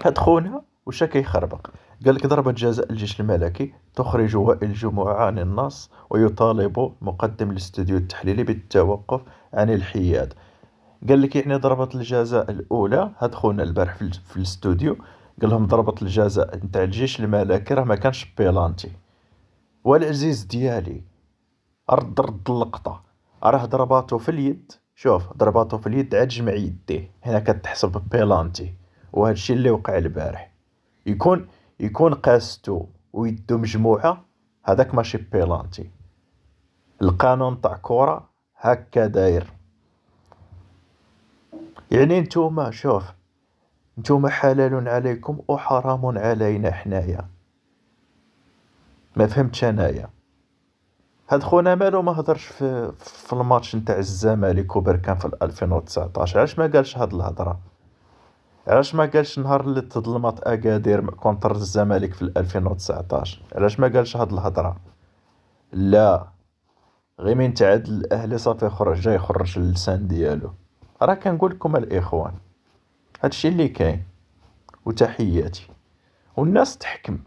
هاد خونا وشا كيخربق. قال لك ضربة جزاء الجيش الملكي تخرج وائل جمعة عن النص ويطالب مقدم الاستوديو التحليلي بالتوقف عن الحياد. قال لك يعني ضربة الجزاء الأولى هاد خونا البارح في الاستوديو قال لهم ضربة الجزاء نتاع الجيش الملكي راه ما كانش بيلانتي. والعزيز ديالي رد اللقطة، راه ضرباتو في اليد، شوف ضرباتو في اليد عاد جمع يديه هنا كتحسب بيلانتي. وهذا الشيء اللي وقع البارح يكون قاستو ويدو مجموعة، هذاك ماشي بيلانتي. القانون تاع كورة هكا داير. يعني نتوما شوف، نتوما حلال عليكم وحرام علينا حنايا. ما فهمتش انايا. هاد خونا مالو ما هضرش في الماتش نتاع الزمالك وبركان في 2019؟ علاش ما قالش هاد الهضره؟ علاش ما قالش نهار اللي تظلمت اكادير كونتر الزمالك في 2019؟ علاش ما قالش هاد الهضره؟ لا، غير من تعادل الاهلي صافي خرج جاي يخرج اللسان ديالو. راه كنقول لكم الاخوان هادشي اللي كاين. وتحياتي والناس تحكم.